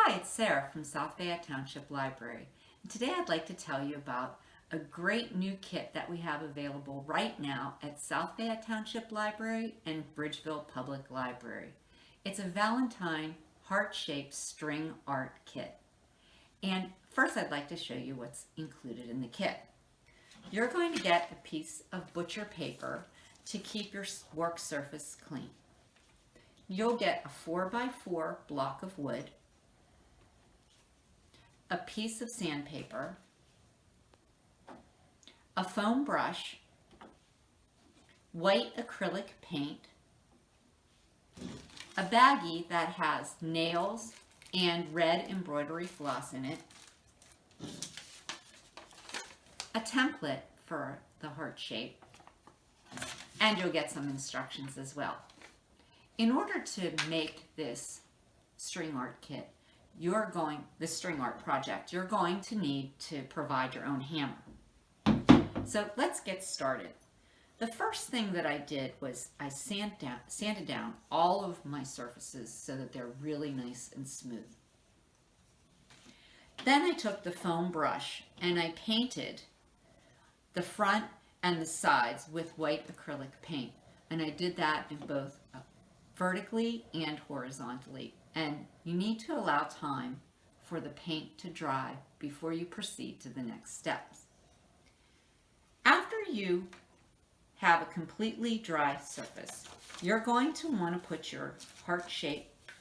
Hi, it's Sarah from South Fayette Township Library. And today I'd like to tell you about a great new kit that we have available right now at South Fayette Township Library and Bridgeville Public Library. It's a Valentine heart-shaped string art kit. And first I'd like to show you what's included in the kit. You're going to get a piece of butcher paper to keep your work surface clean. You'll get a 4x4 block of wood, a piece of sandpaper, a foam brush, white acrylic paint, a baggie that has nails and red embroidery floss in it, a template for the heart shape, and you'll get some instructions as well. In order to make this string art kit, the string art project, you're going to need to provide your own hammer. So let's get started. The first thing that I did was I sanded down all of my surfaces so that they're really nice and smooth. Then I took the foam brush and I painted the front and the sides with white acrylic paint. And I did that in both vertically and horizontally. And you need to allow time for the paint to dry before you proceed to the next steps. After you have a completely dry surface, you're going to want to put your heart-shaped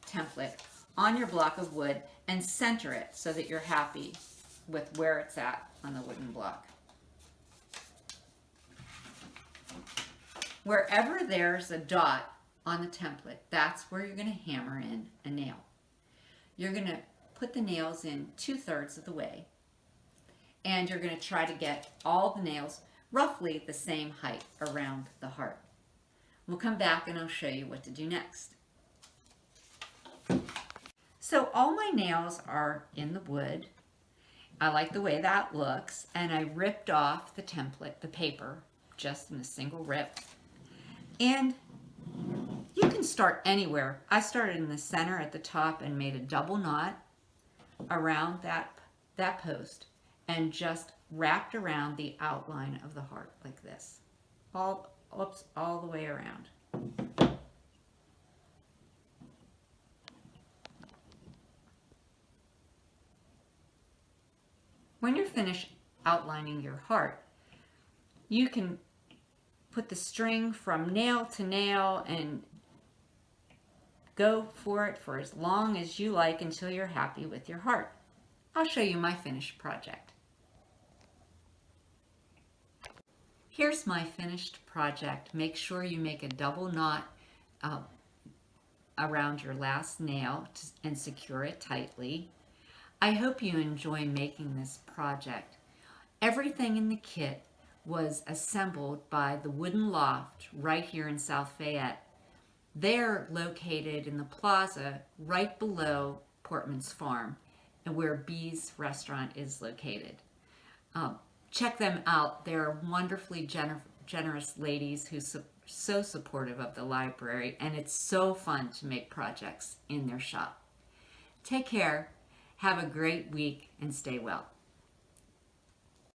template on your block of wood and center it so that you're happy with where it's at on the wooden block. Wherever there's a dot on the template, that's where you're going to hammer in a nail. You're going to put the nails in 2/3 of the way, and you're going to try to get all the nails roughly the same height around the heart. We'll come back and I'll show you what to do next. So all my nails are in the wood. I like the way that looks, and I ripped off the template, the paper, just in a single rip. And you can start anywhere. I started in the center at the top and made a double knot around that post and just wrapped around the outline of the heart like this. All the way around. When you're finished outlining your heart, you can put the string from nail to nail and go for it for as long as you like until you're happy with your heart. I'll show you my finished project. Here's my finished project. Make sure you make a double knot around your last nail and secure it tightly. I hope you enjoy making this project. Everything in the kit was assembled by the Wooden Loft right here in South Fayette. They're located in the plaza right below Portman's Farm and where Bee's restaurant is located. Check them out. They're wonderfully generous ladies who are so supportive of the library, and it's so fun to make projects in their shop. Take care, have a great week, and stay well.